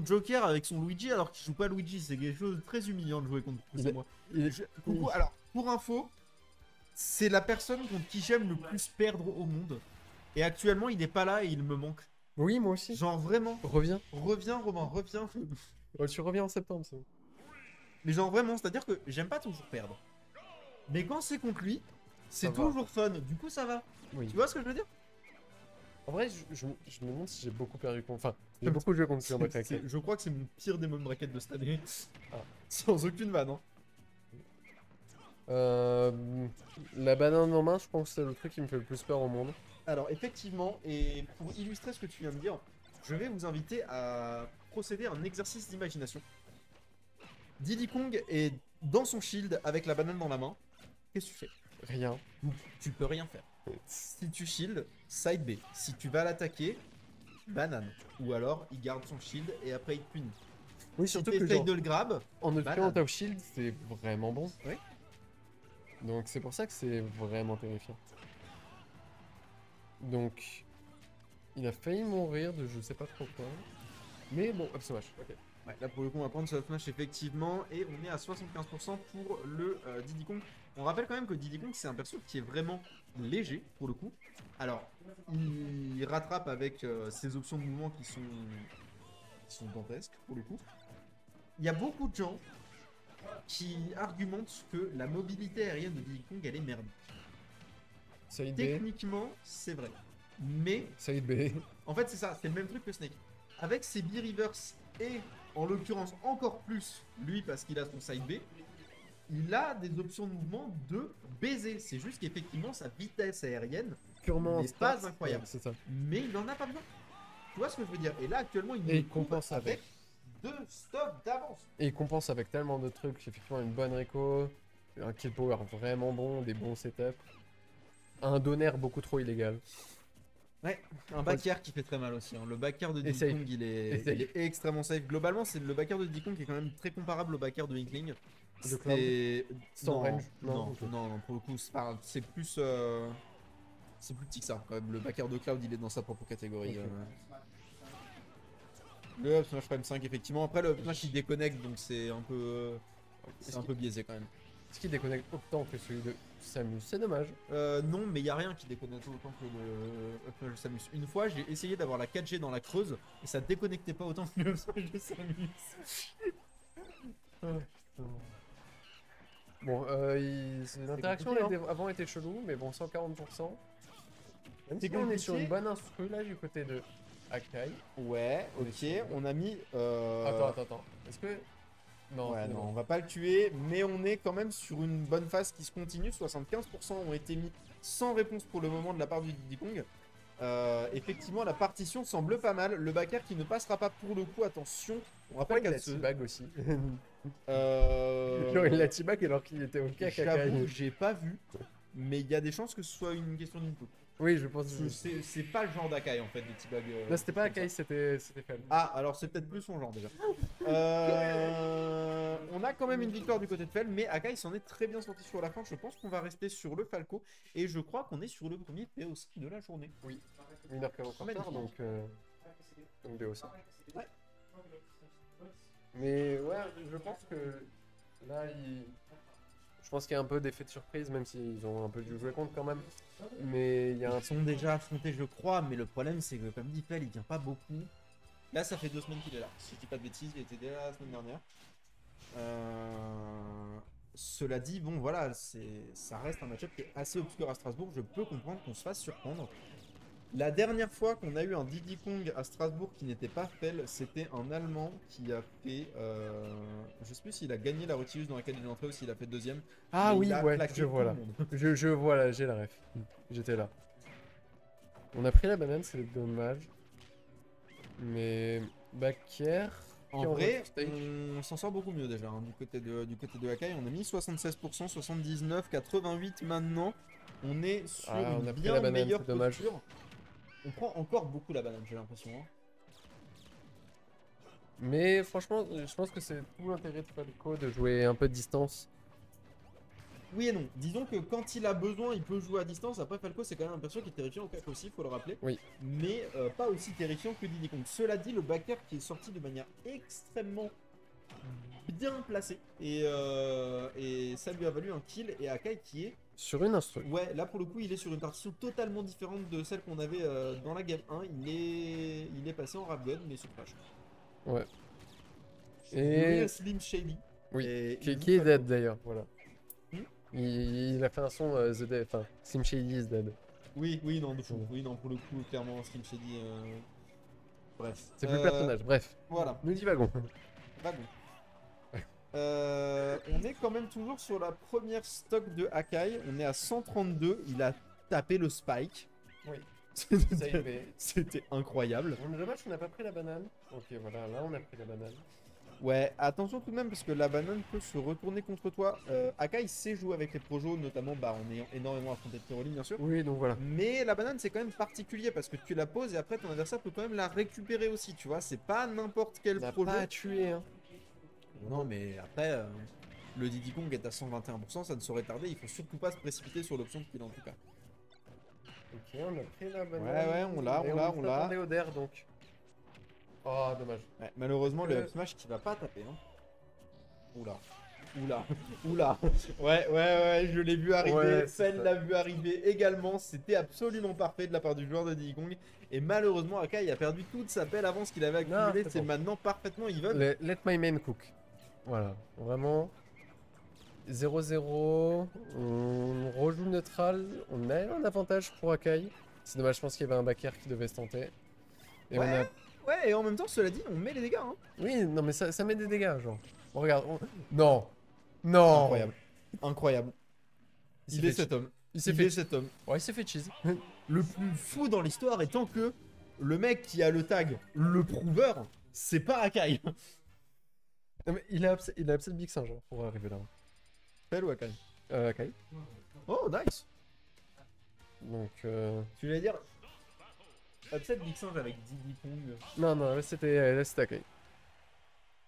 Joker avec son Luigi alors qu'il joue pas Luigi. C'est quelque chose de très humiliant de jouer contre moi. Coucou, alors, pour info, c'est la personne contre qui j'aime le plus perdre au monde. Et actuellement, il n'est pas là et il me manque. Oui, moi aussi. Genre vraiment. Reviens. Reviens, Romain, reviens. Tu reviens en septembre, c'est bon. Mais genre vraiment, c'est-à-dire que j'aime pas toujours perdre. Mais quand c'est contre lui, c'est toujours fun. Du coup, ça va. Oui. Tu vois ce que je veux dire? En vrai, je me demande si j'ai beaucoup perdu contre. Enfin, j'ai beaucoup joué contre Fiona Crackle. Je crois que c'est mon pire démon de bracket de cette année. Ah. Sans aucune vanne, hein. La banane en main, je pense que c'est le truc qui me fait le plus peur au monde. Alors, effectivement, et pour illustrer ce que tu viens de dire, je vais vous inviter à procéder à un exercice d'imagination. Diddy Kong est dans son shield avec la banane dans la main. Qu'est-ce que tu fais? Rien. Tu peux rien faire. Si tu shield, side B. Si tu vas l'attaquer, banane. Ou alors, il garde son shield et après il te punit. Oui, Si surtout tu que essayes genre, de le grab, en banane. out of shield, c'est vraiment bon. Oui. Donc c'est pour ça que c'est vraiment terrifiant. Donc, il a failli mourir de je sais pas trop quoi. Mais bon, up smash, ok. Ouais, là pour le coup on va prendre ce smash effectivement et on est à 75% pour le Diddy Kong. On rappelle quand même que Diddy Kong c'est un perso qui est vraiment léger pour le coup. Alors il rattrape avec ses options de mouvement qui sont dantesques pour le coup. Il y a beaucoup de gens qui argumentent que la mobilité aérienne de Diddy Kong elle est merdique. Side B. Techniquement c'est vrai. Mais Side B. en fait c'est ça, c'est le même truc que Snake. Avec ses B-reverse et en l'occurrence encore plus lui parce qu'il a son side B, il a des options de mouvement de baiser. C'est juste qu'effectivement sa vitesse aérienne Purement n'est pas incroyable. Ouais, c'est ça. Mais il en a pas besoin. Tu vois ce que je veux dire? Et là actuellement il Et nous il compense avec 2 stops d'avance. Et il compense avec tellement de trucs, effectivement une bonne réco, un kill power vraiment bon, des bons setups, un donner beaucoup trop illégal. Ouais, un back air qui fait très mal aussi. Hein. Le back air de Diddy Kong il est extrêmement safe. Globalement, c'est le back air de Diddy Kong qui est quand même très comparable au back air de Inkling. Sans range. Non, pour le coup, c'est plus. C'est plus petit que ça. Quand même. Le back air de Cloud, il est dans sa propre catégorie. Okay. Le up smash frame 5, effectivement. Après, le up smash il déconnecte, donc c'est un peu. C'est un peu biaisé quand même. Est-ce qu'il déconnecte autant que celui de Samus? C'est dommage. Non, mais il n'y a rien qui déconnecte autant que le up smash de Samus. Une fois, j'ai essayé d'avoir la 4G dans la creuse et ça déconnectait pas autant que le up smash de Samus. Bon, l'interaction avant était chelou, mais bon, 140%. Même si on est sur une bonne instru là du côté de Akai. Ouais, ok, on a mis. Attends. Est-ce que. Non, ouais, non, on va pas le tuer, mais on est quand même sur une bonne phase qui se continue. 75% ont été mis sans réponse pour le moment de la part du Diddy Kong. Effectivement, la partition semble pas mal. Le backer qui ne passera pas pour le coup, attention. On rappelle qu'il a T-bag aussi. Genre, il a T-bag alors qu'il était au caca. J'avoue, j'ai pas vu, mais il y a des chances que ce soit une question d'input. Oui, je pense. C'est pas le genre d'Akai en fait, de T-bag. Non, c'était pas Akai, c'était Fel. Ah, alors c'est peut-être plus son genre déjà. On a quand même une victoire du côté de Fel, mais Akai s'en est très bien sorti sur la fin. Je pense qu'on va rester sur le Falco et je crois qu'on est sur le premier POC de la journée. Oui, 1h44, donc BOC. Ouais. Mais ouais, je pense que là, je pense qu'il y a un peu d'effet de surprise, même s'ils ont un peu dû jouer contre quand même. Mais il y a Ils sont déjà affrontés, je crois, mais le problème c'est que comme dit Fel, il vient pas beaucoup. Là, ça fait 2 semaines qu'il est là. Si je dis pas de bêtises, il était déjà là la semaine dernière. Cela dit, bon voilà, ça reste un match-up qui est assez obscur à Strasbourg. Je peux comprendre qu'on se fasse surprendre. La dernière fois qu'on a eu un Diddy Kong à Strasbourg qui n'était pas Fel, c'était un Allemand qui a fait. Je sais plus s'il a gagné la Rotilus dans laquelle il est entré ou s'il a fait deuxième. Ah oui, ouais, je vois là. Je vois là, j'ai la ref. J'étais là. On a pris la banane, c'est dommage. Mais Bakker. En vrai, on s'en sort beaucoup mieux déjà hein, du côté de Akai. On a mis 76%, 79, 88 maintenant. On est sur une bien meilleure posture. On prend encore beaucoup la banane, j'ai l'impression. Hein. Mais franchement, je pense que c'est tout l'intérêt de Falco de jouer un peu de distance. Oui et non. Disons que quand il a besoin, il peut jouer à distance. Après, Falco, c'est quand même un perso qui est terrifiant au cac aussi, faut le rappeler. Oui. Mais pas aussi terrifiant que Diddy Kong. Cela dit, le backer qui est sorti de manière extrêmement bien placée. Et ça lui a valu un kill. Et Akai qui est... Sur une instru. Ouais, là pour le coup, il est sur une partition totalement différente de celle qu'on avait dans la game 1. Il est passé en rap gun, mais sur flash. Ouais. Et Et... Slim Shady. Oui, Et qui il est joue dead d'ailleurs, voilà. Hmm Il a fait un son The Dead, enfin, Slim Shady is dead. Oui, oui, non, de fou. Ouais. Oui, non, pour le coup, clairement, Slim Shady. Bref. C'est plus le personnage, bref. Voilà, Nous divagons. wagon. On est quand même toujours sur la première stock de Akai. On est à 132. Il a tapé le spike. Oui. C'était incroyable. Dommage qu'on n'a pas pris la banane. Ok, voilà, là on a pris la banane. Ouais, attention tout de même parce que la banane peut se retourner contre toi. Akai sait jouer avec les projos, notamment bah, en ayant énormément affronté de Tyroline, bien sûr. Oui, donc voilà. Mais la banane, c'est quand même particulier parce que tu la poses et après ton adversaire peut quand même la récupérer aussi, tu vois. C'est pas n'importe quel On n'a projo. pas à tuer, hein. Non, mais après, le Diddy Kong est à 121%, ça ne saurait tarder. Il faut surtout pas se précipiter sur l'option de kill en tout cas. Ok, on a pris la banane. Ouais, on l'a. On au der donc. Oh, dommage. Ouais, malheureusement, le up smash qui va pas taper. Hein. Oula. Ouais, je l'ai vu arriver. Ouais, Fen l'a vu arriver également. C'était absolument parfait de la part du joueur de Diddy Kong. Et malheureusement, Akai a perdu toute sa belle avance qu'il avait accumulée. c'est C'est bon. maintenant parfaitement even. Let my man cook. Voilà, vraiment. 0-0. On rejoue neutral. On a un avantage pour Akai. C'est dommage, je pense qu'il y avait un backer qui devait se tenter. Et Ouais. on a... Ouais, et en même temps, cela dit, on met les dégâts. Hein. Oui, non, mais ça met des dégâts, genre. On regarde. Non. Non. Incroyable. Il est cet homme. Il s'est Il fait est cet homme. Ouais, il s'est fait cheese. Le plus fou dans l'histoire étant que le mec qui a le tag, le prouveur, c'est pas Akai. Non, mais il a upset Big Singe hein, pour arriver là. Pelle ou Akai? Akai. Oh, nice. Donc, Tu voulais dire upset Big Singe avec Diddy Kong. Non, là c'était Akai.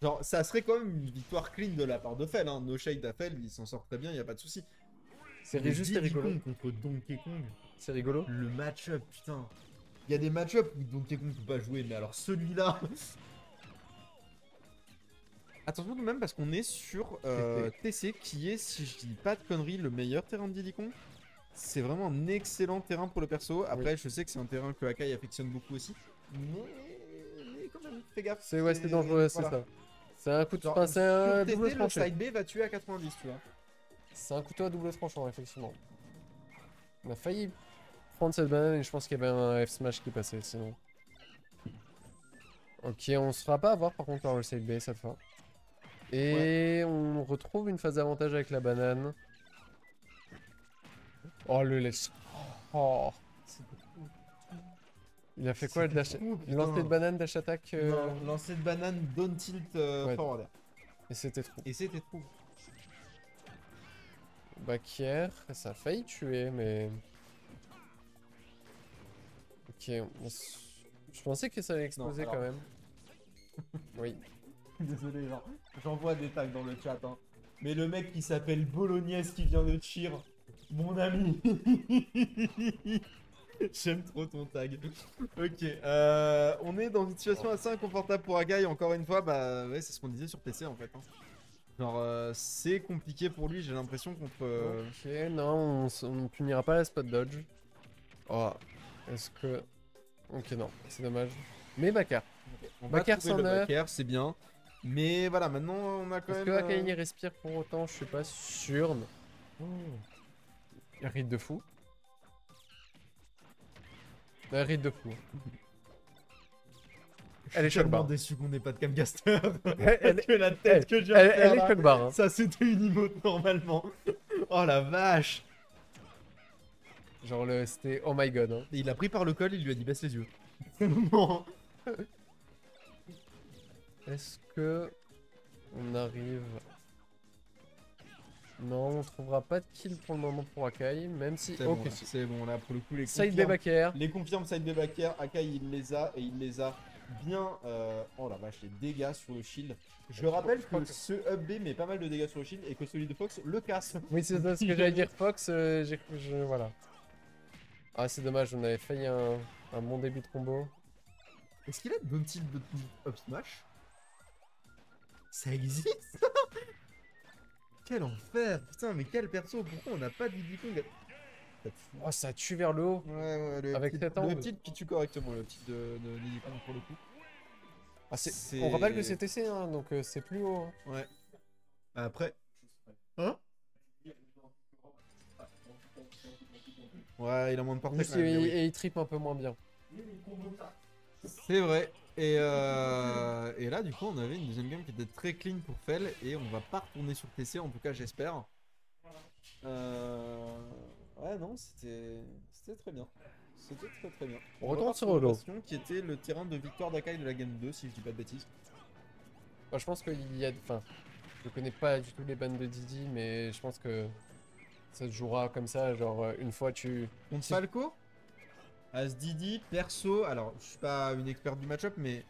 Genre, ça serait quand même une victoire clean de la part de Fel. Hein. No shade à Fel, il s'en sort très bien, y a pas de souci. C'est Mais juste Diddy rigolo. Kong contre Donkey Kong. C'est rigolo. Le match-up, putain. Il y a des match-up où Donkey Kong peut pas jouer, mais alors celui-là. Attention tout de même parce qu'on est sur TC qui est, si je dis pas de conneries, le meilleur terrain de Diddy Kong. C'est vraiment un excellent terrain pour le perso. Après, je sais que c'est un terrain que Akai affectionne beaucoup aussi. Mais quand même, fais gaffe. C'est dangereux, c'est ça. C'est un coup de enfin, c'est un double le tranchant. side B va tuer à 90, tu vois. C'est un couteau à double tranchant, effectivement. On a failli prendre cette banane et je pense qu'il y avait un F smash qui passait sinon. Ok, on se fera pas avoir par contre par le side B cette fois. Et on retrouve une phase d'avantage avec la banane. Oh le laisse. Oh. Il a fait quoi de dash? Il lançait de banane dash attack Non, lancer de banane, down tilt forward air. Et c'était trop. Et c'était trop. Back air, ça a failli tuer mais... Ok, je pensais que ça allait exploser quand même. Oui. Désolé, j'envoie des tags dans le chat. Hein. Mais le mec qui s'appelle Bolognaise qui vient de cheer, mon ami. J'aime trop ton tag. Ok, on est dans une situation assez inconfortable pour Akai. Encore une fois, bah ouais, c'est ce qu'on disait sur PC en fait. Hein. Genre, c'est compliqué pour lui, j'ai l'impression contre. Ok, non, on punira pas la spot dodge. Oh, est-ce que. Ok, non, c'est dommage. Mais Bakar. Okay. On Backer va trouver le sans Backer, c'est bien. Mais voilà, maintenant on a quand Est-ce même. que Akai respire pour autant? Je suis pas sûr. Oh. Il ride de fou. Il ride de fou. Elle est tellement choc-bar. déçu qu'on n'ait pas de Camcaster. Elle que la tête que je viens de faire, elle est là, choc-bar. Hein. ça c'était une emote normalement. Oh la vache. Genre c'était oh my god. Hein. Et il a pris par le col, il lui a dit baisse les yeux. Non. Est-ce que on arrive? Non, on trouvera pas de kill pour le moment pour Akai, même si. C'est Ok, bon, c'est bon là pour le coup les side confirmes. backer. Les confirmes side backer, Akai il les a et il les a bien... Oh la vache, les dégâts sur le shield. Je rappelle que ce up B met pas mal de dégâts sur le shield et que celui de Fox le casse. Oui, c'est ça ce que j'allais dire, Fox. Voilà. Ah, c'est dommage, on avait failli un bon début de combo. Est-ce qu'il a Bounty Up Smash? Ça existe? Quel enfer! Putain, mais quel perso! Pourquoi on n'a pas de Diddy Kong? Oh, ça tue vers le haut. Ouais, le Avec cet angle. le petit qui tue correctement, le petit de Diddy Kong pour le coup. Ah, on rappelle que c'est TC, hein, donc c'est plus haut. Hein. Ouais. Après. Hein? Ouais, il a moins de portée Juste, quand même, mais oui. et il tripe un peu moins bien. C'est vrai. Et là, du coup, on avait une deuxième game qui était très clean pour Fel. Et on va pas retourner sur TC, en tout cas, j'espère. Ouais, non, c'était très bien. C'était très bien. On retourne sur Holo. Qui était le terrain de victoire d'Akai de la game 2, si je dis pas de bêtises. Bah, je pense qu'il y a. Enfin, je connais pas du tout les bandes de Didi, mais je pense que ça se jouera comme ça. Genre, une fois tu. Contre Falco, As Didi, perso, alors je suis pas une experte du match-up, mais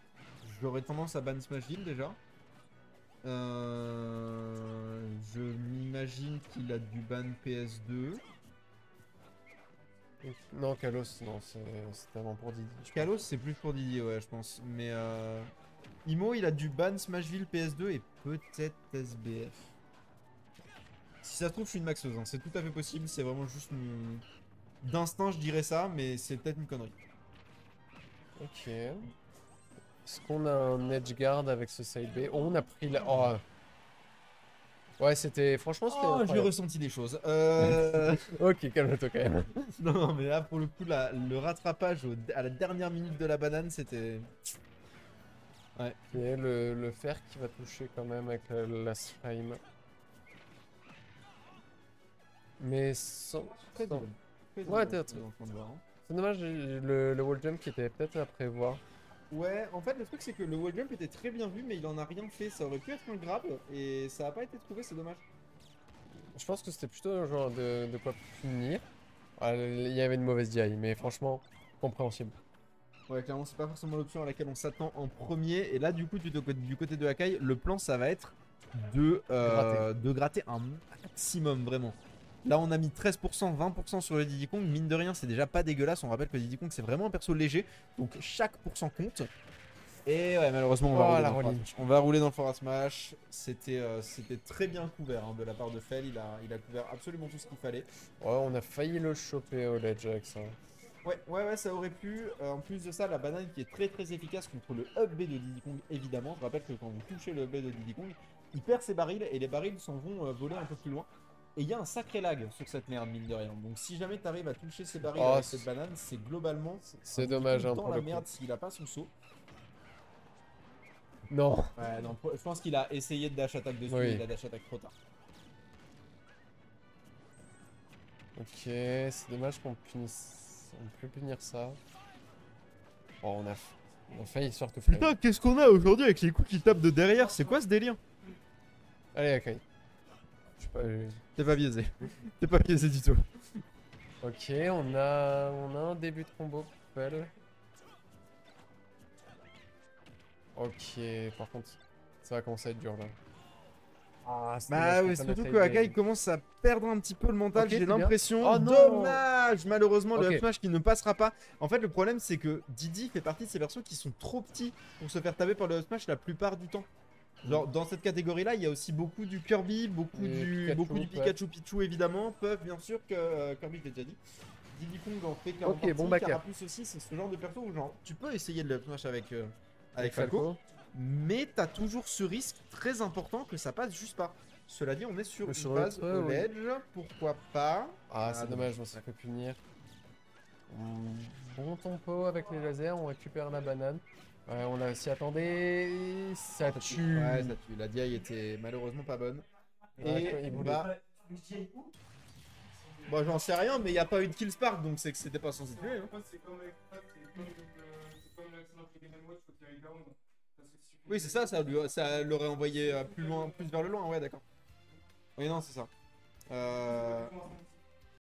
j'aurais tendance à ban Smashville déjà. Je m'imagine qu'il a du ban PS2. Non, Kalos, non, c'est tellement pour Didi. Kalos, c'est plus pour Didi, ouais, je pense. Mais Imo, il a du ban Smashville PS2 et peut-être SBF. Si ça se trouve, je suis une maxeuse, hein. C'est tout à fait possible, c'est vraiment juste une... D'instinct, je dirais ça, mais c'est peut-être une connerie. Ok. Est-ce qu'on a un edge guard avec ce side B? Oh, on a pris la... Oh. Ouais, c'était... Franchement, c'était... Oh, j'ai ressenti des choses. Ok, calme-toi quand même. Non, mais là, pour le coup, le rattrapage à la dernière minute de la banane, c'était... Ouais. Et le fer qui va toucher quand même avec la slime. Mais sans... Très sans- drôle. Ouais, c'est dommage, le wall jump qui était peut-être à prévoir. Ouais, en fait, le truc, c'est que le wall jump était très bien vu, mais il en a rien fait. Ça aurait pu être un grab, et ça a pas été trouvé, c'est dommage. Je pense que c'était plutôt un genre de quoi punir. Ah, il y avait une mauvaise DI, mais franchement, compréhensible. Ouais, clairement, c'est pas forcément l'option à laquelle on s'attend en premier. Et là, du coup, du côté de Akai, le plan, ça va être de gratter un maximum, vraiment. Là, on a mis 13%, 20% sur le Diddy Kong. Mine de rien, c'est déjà pas dégueulasse. On rappelle que Diddy Kong, c'est vraiment un perso léger. Donc, chaque pourcent compte. Et ouais, malheureusement, on va rouler dans le Forest Smash. C'était très bien couvert hein, de la part de Fel. Il a couvert absolument tout ce qu'il fallait. Ouais, on a failli le choper au ledge avec ça. Ouais, ça aurait pu. En plus de ça, la banane qui est très efficace contre le up B de Diddy Kong, évidemment. Je rappelle que quand vous touchez le up B de Diddy Kong, il perd ses barils et les barils s'en vont voler un peu plus loin. Et il y a un sacré lag sur cette merde, mine de rien. Donc si jamais tu arrives à toucher ces barils avec cette banane, c'est globalement... C'est dommage hein, pour pour la le merde coup. s'il a pas son saut. Non. Ouais, non, je pense qu'il a essayé de dash attack dessus, et il a dash attack trop tard. Ok, c'est dommage qu'on puisse... On peut punir ça. Oh, on a failli sortir flame. Putain, qu'est-ce qu'on a aujourd'hui avec les coups qui tapent de derrière? C'est quoi ce délire? Allez, Akai. T'es pas biaisé. T'es pas biaisé du tout. Ok, on a un début de combo pour Fel. Ok, par contre, ça va commencer à être dur là. Ah, bah oui, surtout que Akai commence à perdre un petit peu le mental, j'ai l'impression. Oh non, dommage. Malheureusement, le up smash qui ne passera pas. En fait, le problème, c'est que Didi fait partie de ces persos qui sont trop petits pour se faire taper par le up smash la plupart du temps. Genre, dans cette catégorie-là, il y a aussi beaucoup du Kirby, beaucoup du Pikachu Pichu, évidemment. Puff, bien sûr, que Kirby, je l'ai déjà dit. Diddy Kong en fait 40 Ok, bon backer. Carapuce aussi, c'est ce genre de perso où genre, tu peux essayer de le up smash avec Falco. Mais t'as toujours ce risque très important que ça passe juste pas. Cela dit, on est sur une base au ledge, pourquoi pas. Ah, c'est dommage, on s'est fait punir. Bon tempo avec les lasers, on récupère la banane. On s'y attendait, ça tue. Ouais, ça tue. La DI était malheureusement pas bonne. Et bah... Bon, j'en sais rien, mais il n'y a pas eu de kill spark, donc c'est que c'était pas censé tuer. Hein. Oui, c'est ça, ça l'aurait envoyé plus vers le loin, ouais, d'accord. Oui, non, c'est ça.